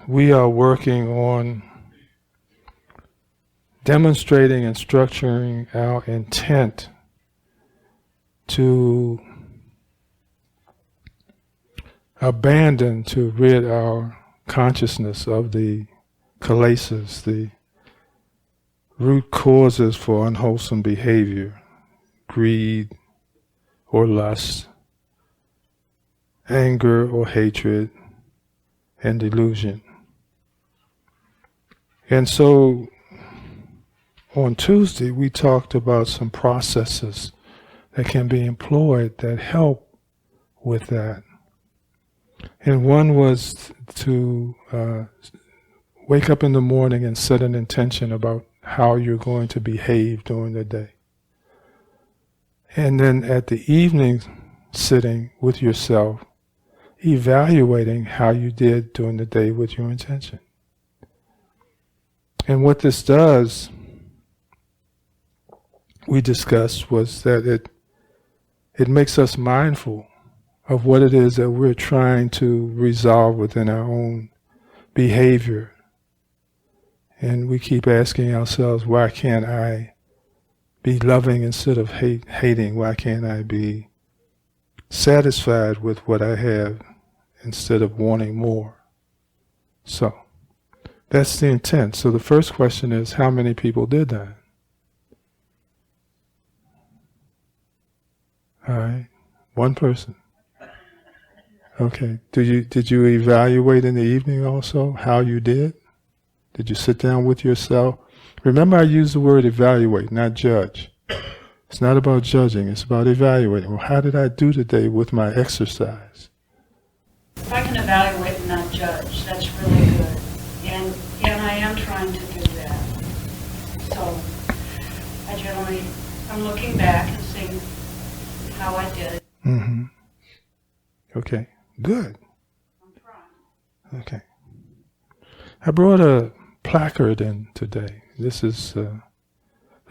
we are working on demonstrating and structuring our intent to abandon, to rid our consciousness of the kilesas, the root causes for unwholesome behavior, greed or lust, anger or hatred, and delusion. And so on Tuesday we talked about some processes that can be employed that help with that. And one was to wake up in the morning and set an intention about how you're going to behave during the day. And then at the evening sitting with yourself, evaluating how you did during the day with your intention. And what this does, we discussed, was that it makes us mindful of what it is that we're trying to resolve within our own behavior. And we keep asking ourselves, why can't I be loving instead of hating? Why can't I be satisfied with what I have instead of wanting more? So, that's the intent. So the first question is, how many people did that? All right, one person. Okay, did you evaluate in the evening also how you did? Did you sit down with yourself? Remember, I use the word evaluate, not judge. It's not about judging, it's about evaluating. Well, how did I do today with my exercise? If I can evaluate and not judge, that's really good. And I am trying to do that. So I'm looking back and seeing how I did it. Mm-hmm. Okay, good. I'm trying. Okay. I brought a placard in today. This is the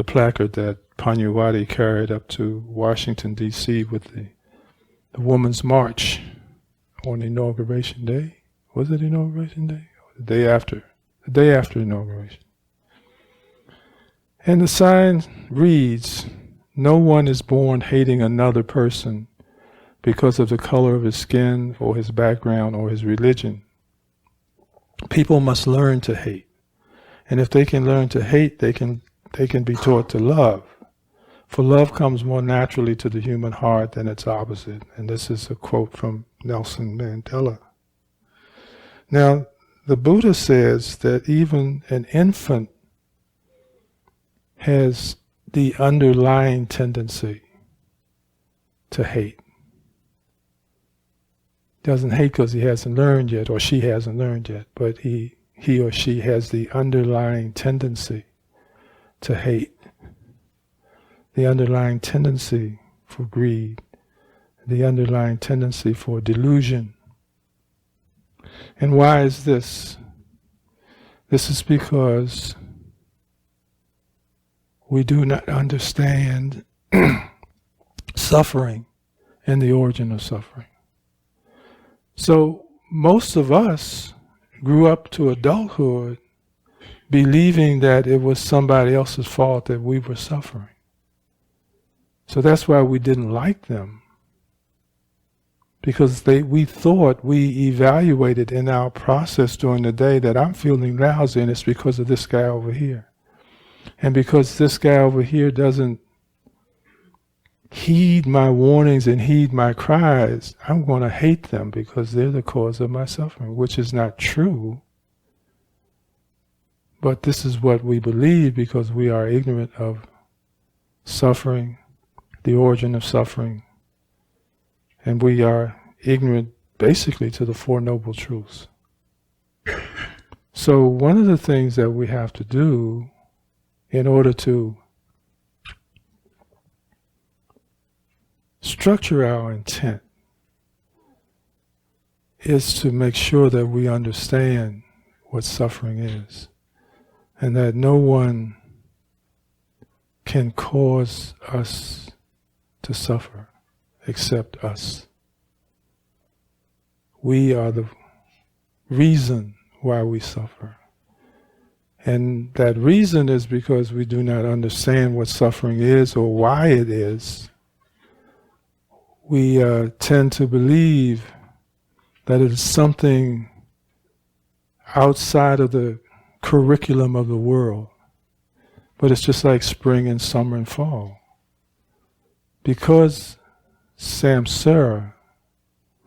placard that Pannadipa carried up to Washington, D.C. with the Women's March on Inauguration Day. Was it Inauguration Day? Or the day after? The day after inauguration. And the sign reads, "No one is born hating another person because of the color of his skin or his background or his religion. People must learn to hate. And if they can learn to hate, they can be taught to love. For love comes more naturally to the human heart than its opposite." And this is a quote from Nelson Mandela. Now, the Buddha says that even an infant has the underlying tendency to hate. Doesn't hate because he hasn't learned yet, or she hasn't learned yet, but he or she has the underlying tendency to hate, the underlying tendency for greed, the underlying tendency for delusion. And why is this? This is because we do not understand suffering and the origin of suffering. So most of us grew up to adulthood believing that it was somebody else's fault that we were suffering. So that's why we didn't like them. Because we thought, we evaluated in our process during the day that I'm feeling lousy and it's because of this guy over here. And because this guy over here doesn't heed my warnings and heed my cries, I'm going to hate them because they're the cause of my suffering, which is not true. But this is what we believe because we are ignorant of suffering, the origin of suffering, and we are ignorant basically to the Four Noble Truths. So one of the things that we have to do in order to structure our intent is to make sure that we understand what suffering is, and that no one can cause us to suffer except us. We are the reason why we suffer. And that reason is because we do not understand what suffering is or why it is. We tend to believe that it is something outside of the curriculum of the world. But it's just like spring and summer and fall. Because samsara,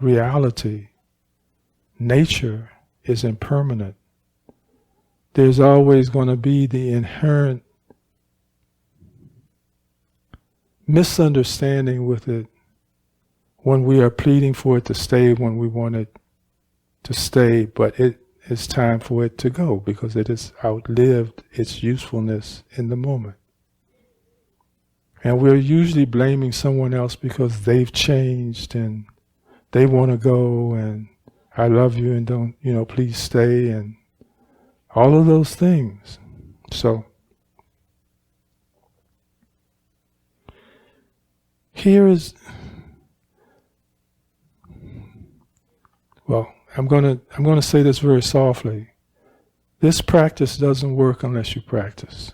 reality, nature is impermanent, there's always going to be the inherent misunderstanding with it when we are pleading for it to stay when we want it to stay, but it is time for it to go because it has outlived its usefulness in the moment. And we're usually blaming someone else because they've changed and they want to go and I love you and don't, please stay and all of those things. So here is, I'm going to say this very softly. This practice doesn't work unless you practice.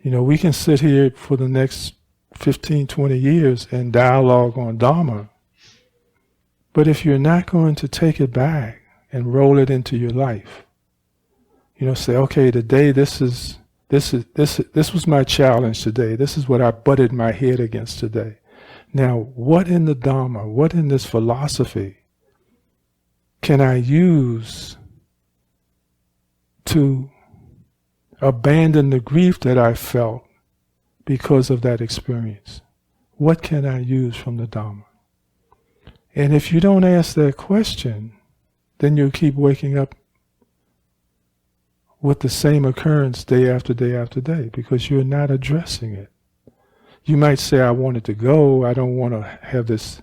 We can sit here for the next 15, 20 years and dialogue on Dharma, but if you're not going to take it back and roll it into your life, say, okay, today this was my challenge today. This is what I butted my head against today. Now, what in the Dharma, what in this philosophy can I use to abandon the grief that I felt because of that experience? What can I use from the Dharma? And if you don't ask that question, then you'll keep waking up with the same occurrence day after day after day because you're not addressing it. You might say, I want it to go. I don't want to have this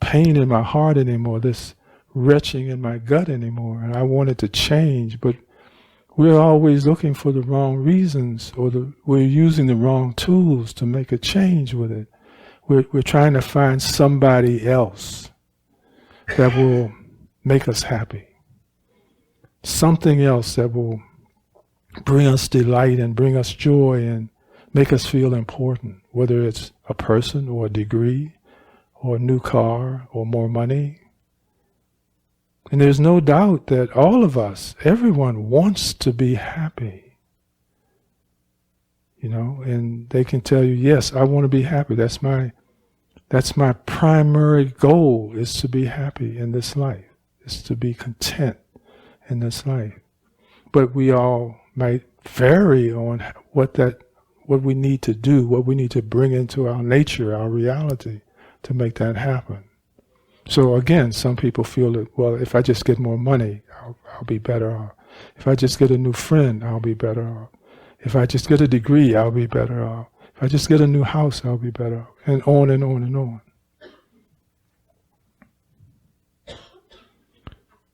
pain in my heart anymore, this retching in my gut anymore, and I want it to change, but we're always looking for the wrong reasons or we're using the wrong tools to make a change with it. We're trying to find somebody else that will make us happy. Something else that will bring us delight and bring us joy and make us feel important, whether it's a person or a degree or a new car or more money. And there's no doubt that all of us, everyone wants to be happy. And they can tell you, yes, I want to be happy. That's my primary goal, is to be happy in this life, is to be content in this life. But we all might vary on what we need to do, what we need to bring into our nature, our reality, to make that happen. So again, some people feel that, well, if I just get more money, I'll be better off. If I just get a new friend, I'll be better off. If I just get a degree, I'll be better off. If I just get a new house, I'll be better off. And on and on and on.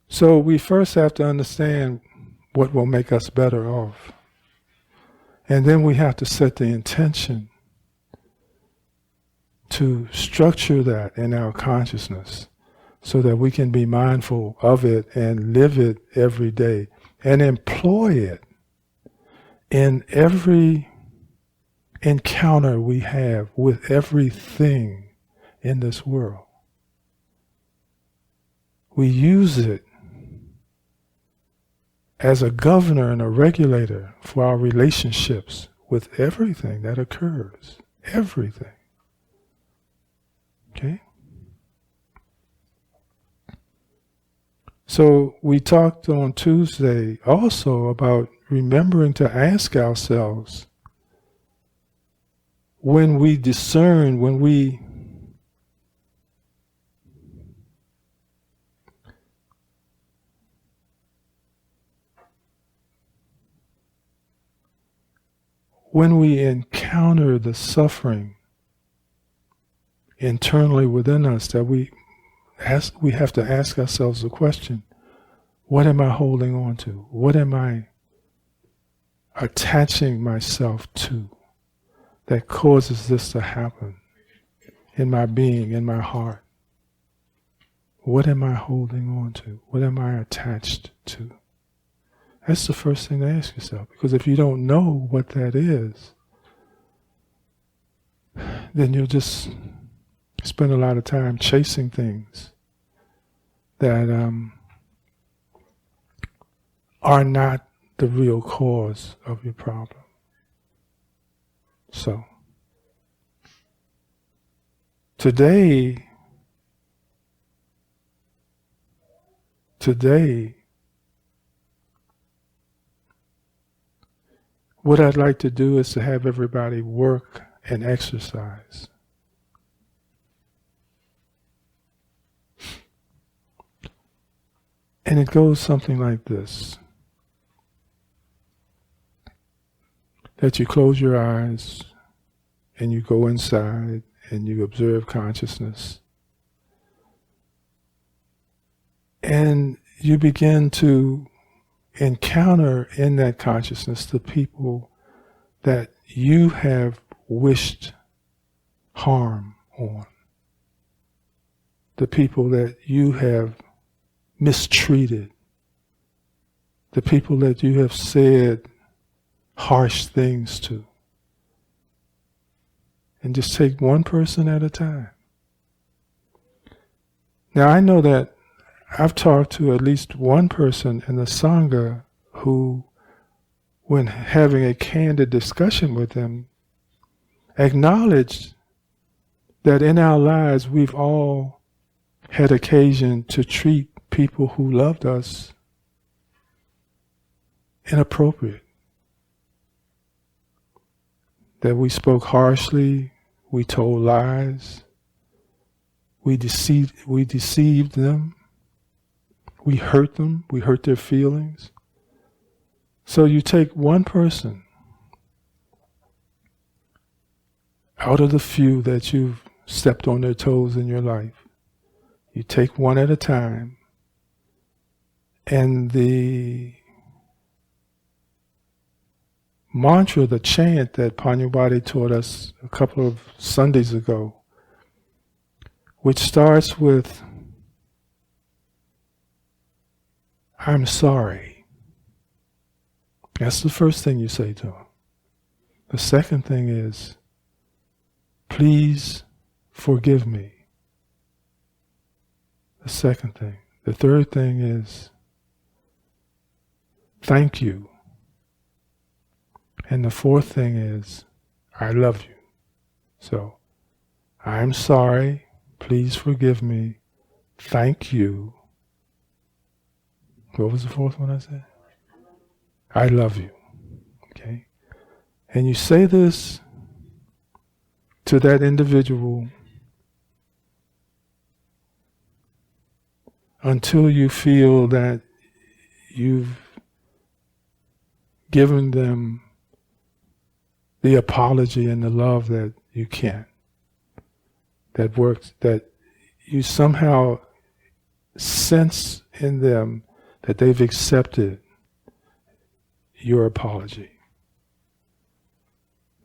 So we first have to understand what will make us better off. And then we have to set the intention to structure that in our consciousness so that we can be mindful of it and live it every day and employ it in every encounter we have with everything in this world. We use it as a governor and a regulator for our relationships with everything that occurs. Everything. Okay? So we talked on Tuesday also about remembering to ask ourselves, when we discern, when we encounter the suffering internally within us, that we have to ask ourselves the question, what am I holding on to? What am I attaching myself to that causes this to happen in my being, in my heart? What am I holding on to? What am I attached to? That's the first thing to ask yourself. Because if you don't know what that is, then you'll just spend a lot of time chasing things that are not the real cause of your problem. So, today, what I'd like to do is to have everybody work and exercise. And it goes something like this. That you close your eyes and you go inside and you observe consciousness. And you begin to encounter in that consciousness the people that you have wished harm on. The people that you have mistreated. The people that you have said harsh things to. And just take one person at a time. Now I know that I've talked to at least one person in the Sangha who, when having a candid discussion with them, acknowledged that in our lives we've all had occasion to treat people who loved us inappropriate. That we spoke harshly, we told lies, we deceived them, we hurt them, we hurt their feelings. So you take one person out of the few that you've stepped on their toes in your life. You take one at a time, and the mantra, the chant that Pannadipa taught us a couple of Sundays ago, which starts with, I'm sorry. That's the first thing you say to him. The second thing is, please forgive me. The second thing. The third thing is, thank you. And the fourth thing is, I love you. So, I'm sorry, please forgive me, thank you. What was the fourth one I said? I love you. Okay? And you say this to that individual until you feel that you've given them the apology and the love that you can, that works, that you somehow sense in them that they've accepted your apology,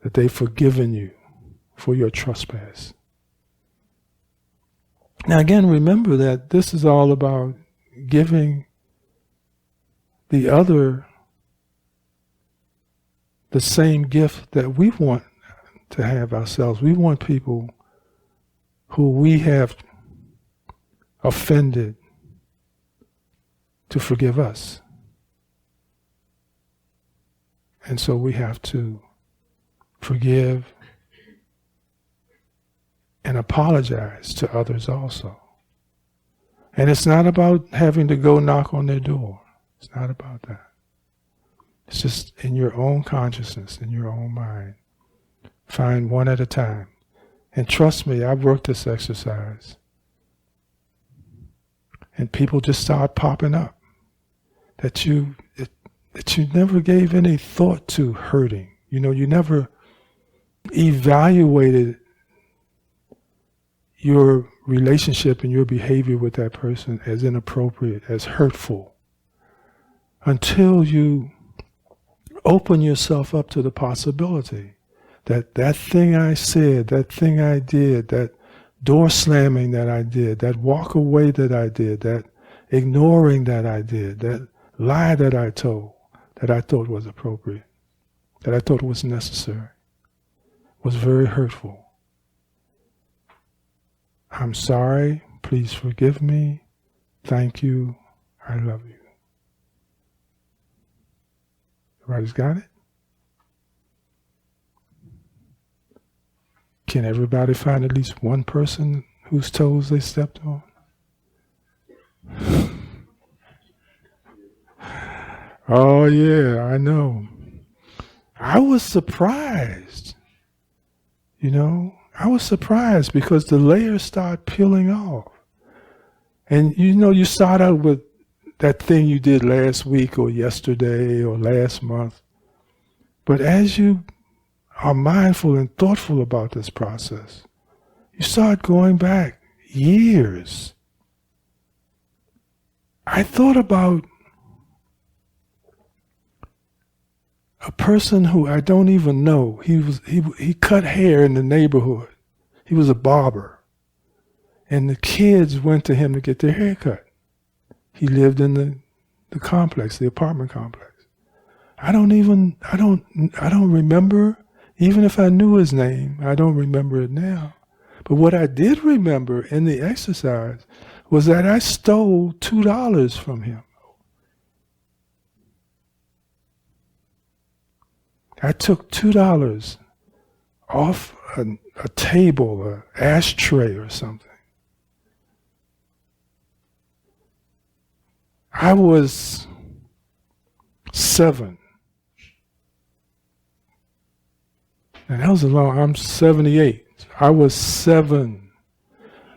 that they've forgiven you for your trespass. Now again, remember that this is all about giving the other the same gift that we want to have ourselves. We want people who we have offended to forgive us. And so we have to forgive and apologize to others also. And it's not about having to go knock on their door. It's not about that. It's just in your own consciousness, in your own mind. Find one at a time. And trust me, I've worked this exercise. And people just start popping up that you never gave any thought to hurting. You know, you never evaluated your relationship and your behavior with that person as inappropriate, as hurtful, until you open yourself up to the possibility that that thing I said, that thing I did, that door slamming that I did, that walk away that I did, that ignoring that I did, that lie that I told, that I thought was appropriate, that I thought was necessary, was very hurtful. I'm sorry, please forgive me, thank you, I love you. Everybody's got it? Can everybody find at least one person whose toes they stepped on? Oh yeah, I know. I was surprised. I was surprised because the layers start peeling off. And you start out with that thing you did last week or yesterday or last month. But as you are mindful and thoughtful about this process, you start going back years. I thought about a person who I don't even know. He cut hair in the neighborhood. He was a barber. And the kids went to him to get their hair cut. He lived in the complex, the apartment complex. I don't remember, even if I knew his name, I don't remember it now. But what I did remember in the exercise was that I stole $2 from him. I took $2 off a table, an ashtray or something. I was 7. And that was I'm 78. I was 7.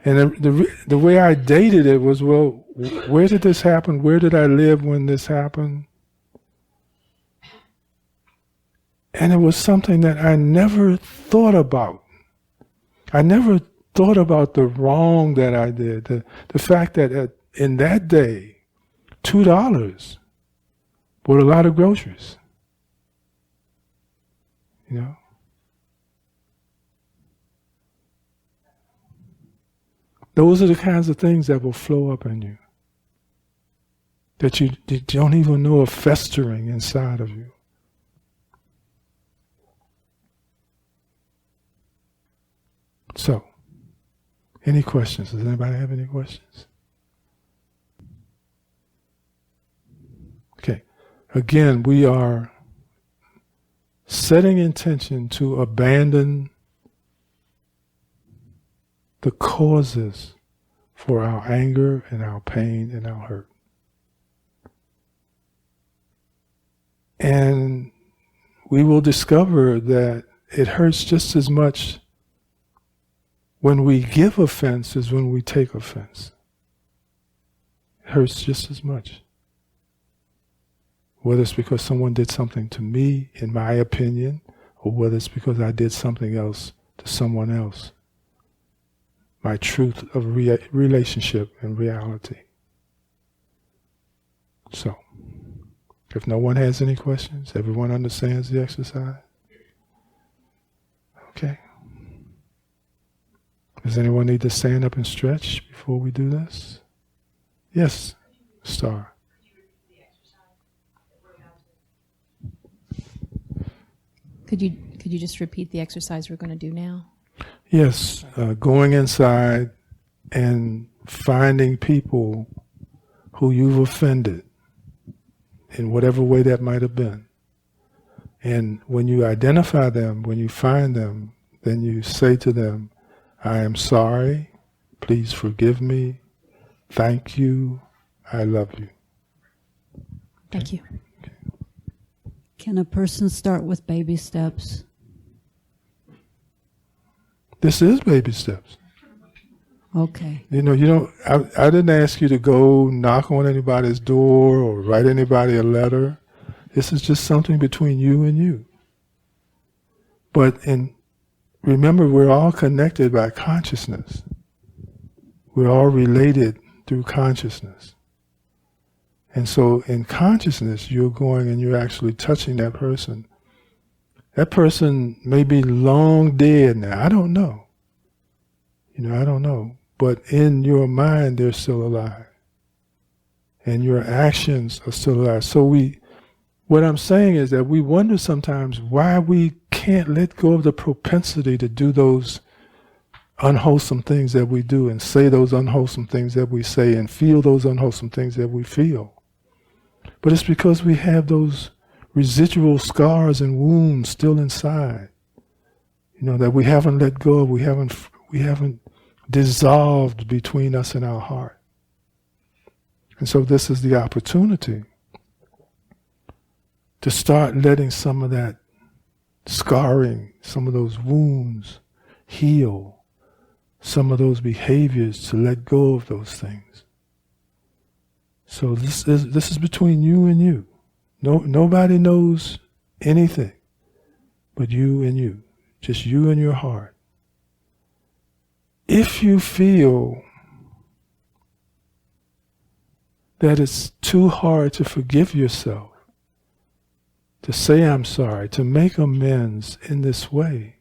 And the way I dated it was, well, where did this happen? Where did I live when this happened? And it was something that I never thought about. I never thought about the wrong that I did. The fact that in that day, $2 bought a lot of groceries. Those are the kinds of things that will flow up in you, that you don't even know are festering inside of you. So, any questions? Does anybody have any questions? Okay. Again, we are setting intention to abandon the causes for our anger and our pain and our hurt. And we will discover that it hurts just as much when we give offense as when we take offense. It hurts just as much. Whether it's because someone did something to me, in my opinion, or whether it's because I did something else to someone else. My truth of relationship and reality. So, if no one has any questions, everyone understands the exercise? Okay. Does anyone need to stand up and stretch before we do this? Yes, Star. Could you just repeat the exercise we're going to do now? Yes, going inside and finding people who you've offended in whatever way that might have been. And when you identify them, when you find them, then you say to them, I am sorry, please forgive me, thank you, I love you. Thank you. Okay. Can a person start with baby steps? This is baby steps. Okay. You don't, I didn't ask you to go knock on anybody's door or write anybody a letter. This is just something between you and you. But remember, we're all connected by consciousness. We're all related through consciousness. And so in consciousness, you're going and you're actually touching that person. That person may be long dead now. I don't know. I don't know. But in your mind, they're still alive. And your actions are still alive. So what I'm saying is that we wonder sometimes why we can't let go of the propensity to do those unwholesome things that we do and say those unwholesome things that we say and feel those unwholesome things that we feel. But it's because we have those residual scars and wounds still inside, that we haven't let go of, we haven't dissolved between us and our heart. And so this is the opportunity to start letting some of that scarring, some of those wounds heal, some of those behaviors, to let go of those things. So this is between you and you. Nobody knows anything but you and you. Just you and your heart. If you feel that it's too hard to forgive yourself, to say I'm sorry, to make amends in this way,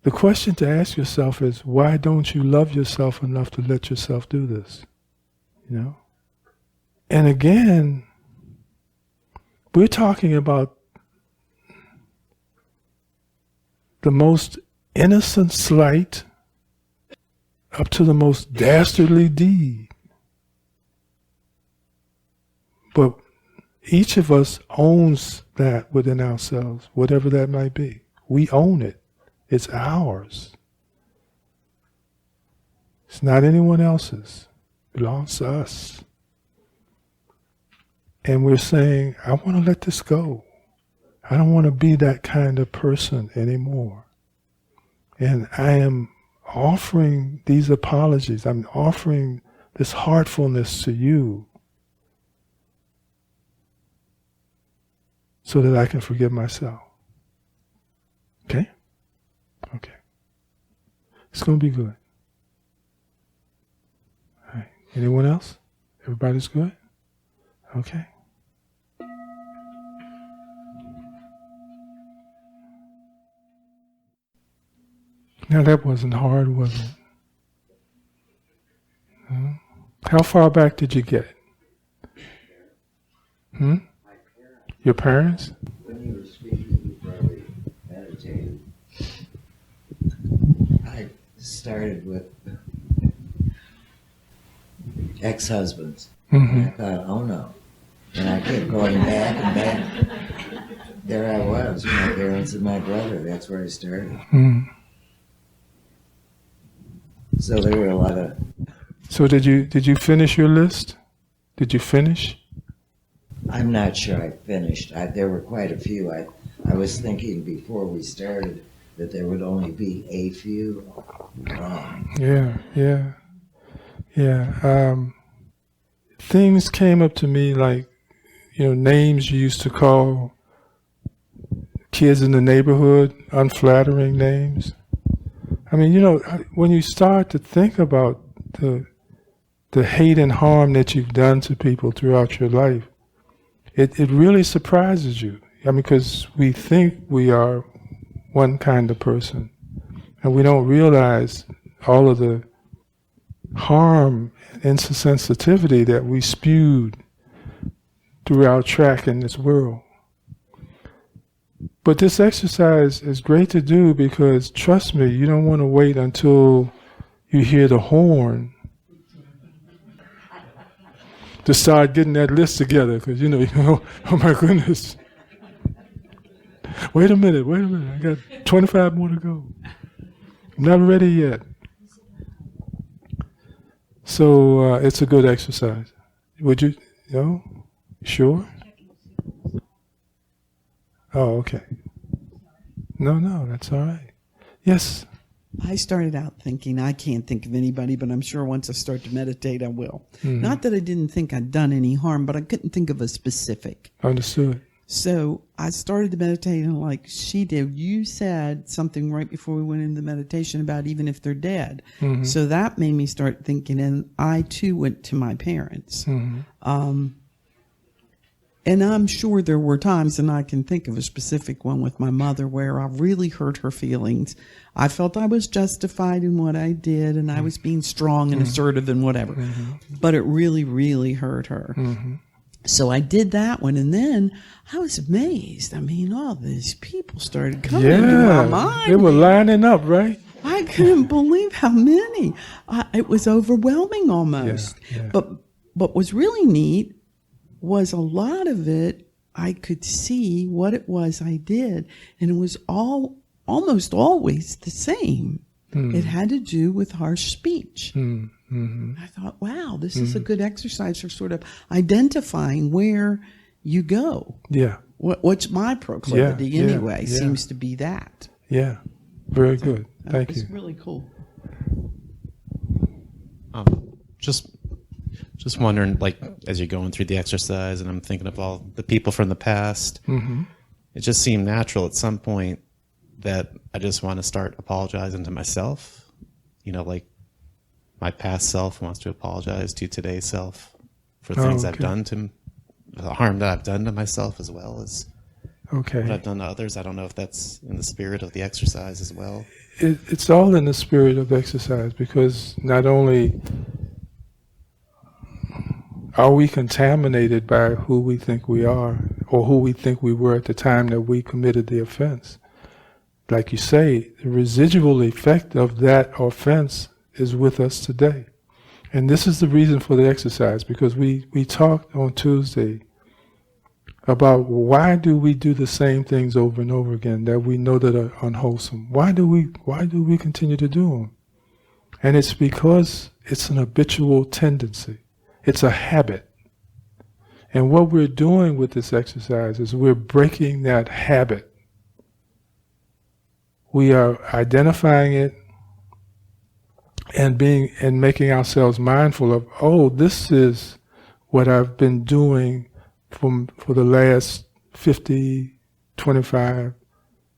the question to ask yourself is, why don't you love yourself enough to let yourself do this? And again, we're talking about the most innocent slight up to the most dastardly deed. But each of us owns that within ourselves, whatever that might be. We own it. It's ours. It's not anyone else's. It belongs to us. And we're saying, I want to let this go. I don't want to be that kind of person anymore. And I am offering these apologies. I'm offering this heartfulness to you so that I can forgive myself. Okay? Okay. It's going to be good. All right. Anyone else? Everybody's good? Okay. Now that wasn't hard, was it? How far back did you get? Your parents? When you were speaking, you probably meditated. I started with ex-husbands. I thought, oh no. And I kept going back and back. There I was, my parents and my brother. That's where I started. So there were a lot of... So did you finish your list? Did you finish? I'm not sure I finished. There were quite a few. I was thinking before we started that there would only be a few. Yeah. Things came up to me like, names you used to call kids in the neighborhood, unflattering names. I mean, when you start to think about the hate and harm that you've done to people throughout your life, it really surprises you. I mean, because we think we are one kind of person, and we don't realize all of the harm and insensitivity that we spewed through our track in this world. But this exercise is great to do because, trust me, you don't want to wait until you hear the horn to start getting that list together. Because, oh my goodness. Wait a minute, I got 25 more to go. I'm not ready yet. So it's a good exercise. Would you, sure? Oh, okay. No, that's all right. Yes. I started out thinking, I can't think of anybody, but I'm sure once I start to meditate, I will. Not that I didn't think I'd done any harm, but I couldn't think of a specific. Understood. So I started to meditate, and like she did, you said something right before we went into the meditation about even if they're dead. So that made me start thinking, and I too went to my parents. And I'm sure there were times, and I can think of a specific one with my mother, where I really hurt her feelings. I felt I was justified in what I did, and I was being strong and assertive and whatever. But it really, really hurt her. So I did that one, and then I was amazed. I mean, all these people started coming into my mind. They were lining up, right? I couldn't believe how many. It was overwhelming almost. Yeah. But what was really neat was a lot of it, I could see what it was I did, and it was almost always the same. It had to do with harsh speech. I thought, wow, this is a good exercise for sort of identifying where you go. Yeah. What's my proclivity anyway? Seems to be that. Yeah. Very good. Thank you. It's really cool. Just wondering, like, as you're going through the exercise, and I'm thinking of all the people from the past, it just seemed natural at some point that I just want to start apologizing to myself. You know, like my past self wants to apologize to today's self for things I've done to the harm that I've done to myself, as well as what I've done to others. I don't know if that's in the spirit of the exercise as well. It's all in the spirit of exercise, because not only are we contaminated by who we think we are, or who we think we were at the time that we committed the offense. Like you say, the residual effect of that offense is with us today. And this is the reason for the exercise, because we talked on Tuesday about why do we do the same things over and over again that we know that are unwholesome? Why do we continue to do them? And it's because it's an habitual tendency. It's a habit. And what we're doing with this exercise is we're breaking that habit. We are identifying it and making ourselves mindful of, oh, this is what I've been doing for the last 50, 25,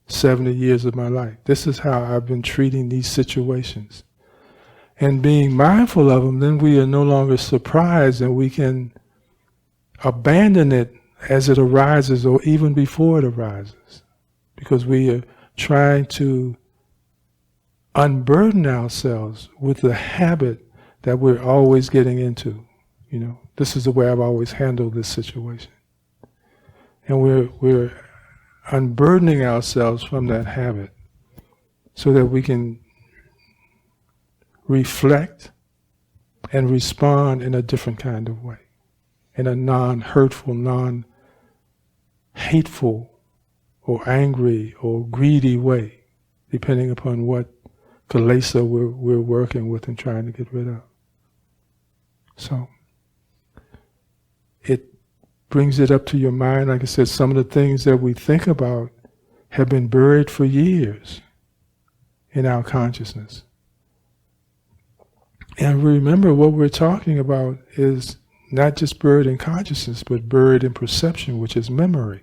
70 years of my life. This is how I've been treating these situations. And being mindful of them, then we are no longer surprised, and we can abandon it as it arises, or even before it arises, because we are trying to unburden ourselves with the habit that we're always getting into. You know, this is the way I've always handled this situation. And we're unburdening ourselves from that habit so that we can reflect and respond in a different kind of way, in a non-hurtful, non-hateful or angry or greedy way, depending upon what kilesa we're working with and trying to get rid of. So it brings it up to your mind. Like I said, some of the things that we think about have been buried for years in our consciousness. And remember, what we're talking about is not just buried in consciousness, but buried in perception, which is memory.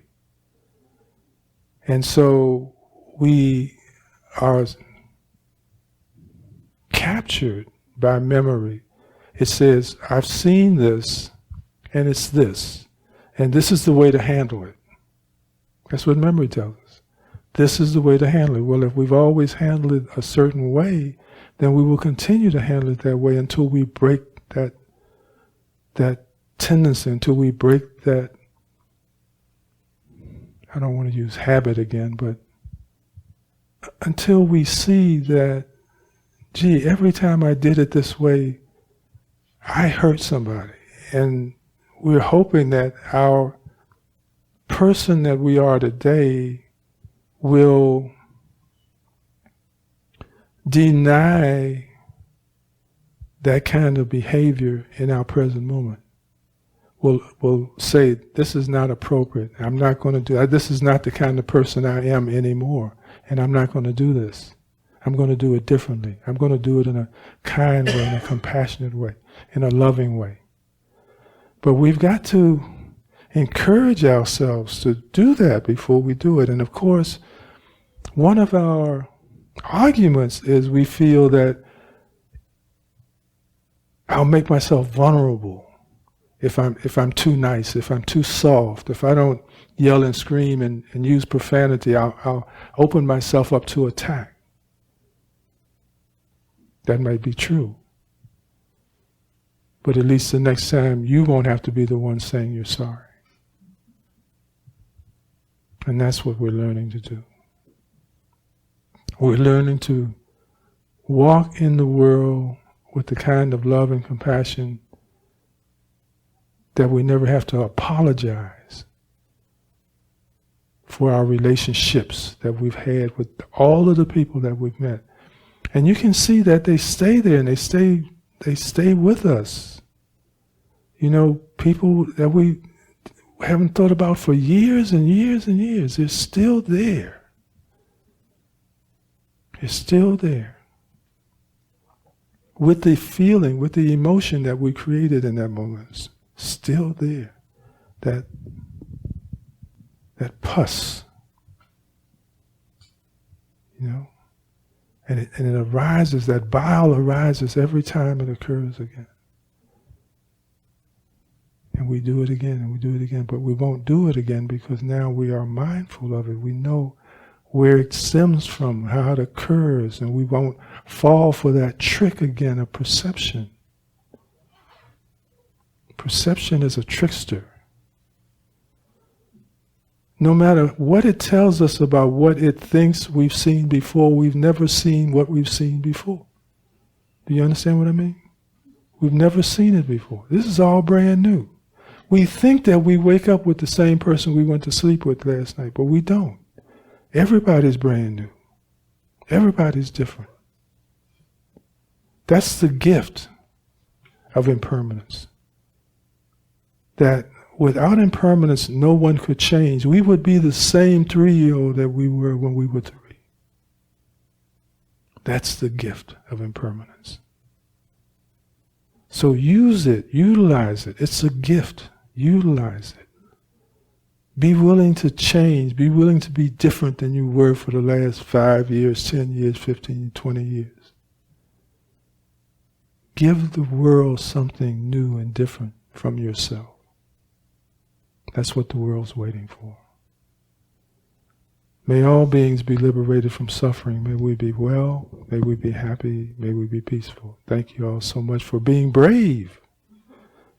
And so we are captured by memory. It says, I've seen this, and it's this, and this is the way to handle it. That's what memory tells us. This is the way to handle it. Well, if we've always handled it a certain way, then we will continue to handle it that way until we break that tendency, until we break that, I don't want to use habit again, but until we see that, gee, every time I did it this way, I hurt somebody. And we're hoping that our person that we are today will deny that kind of behavior in our present moment. We'll say, this is not appropriate. I'm not going to do that. This is not the kind of person I am anymore, and I'm not going to do this. I'm going to do it differently. I'm going to do it in a kind way, in a compassionate way, in a loving way. But we've got to encourage ourselves to do that before we do it. And of course, one of our arguments is we feel that I'll make myself vulnerable if I'm too nice, if I'm too soft, if I don't yell and scream and use profanity, I'll open myself up to attack. That might be true. But at least the next time you won't have to be the one saying you're sorry. And that's what we're learning to do. We're learning to walk in the world with the kind of love and compassion that we never have to apologize for our relationships that we've had with all of the people that we've met. And you can see that they stay there and they stay with us. You know, people that we haven't thought about for years and years and years, they're still there. They're still there. With the feeling, with the emotion that we created in that moment, still there. That pus, you know, and it arises, that bile arises every time it occurs again. And we do it again and we do it again, but we won't do it again because now we are mindful of it. We know where it stems from, how it occurs, and we won't fall for that trick again of perception. Perception is a trickster. No matter what it tells us about what it thinks we've seen before, we've never seen what we've seen before. Do you understand what I mean? We've never seen it before. This is all brand new. We think that we wake up with the same person we went to sleep with last night, but we don't. Everybody's brand new. Everybody's different. That's the gift of impermanence. That without impermanence, no one could change. We would be the same 3-year-old that we were when we were 3. That's the gift of impermanence. So use it, utilize it. It's a gift. Utilize it. Be willing to change. Be willing to be different than you were for the last 5 years, 10 years, 15, 20 years. Give the world something new and different from yourself. That's what the world's waiting for. May all beings be liberated from suffering. May we be well. May we be happy. May we be peaceful. Thank you all so much for being brave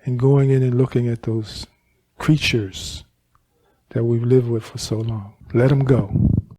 and going in and looking at those creatures that we've lived with for so long. Let them go.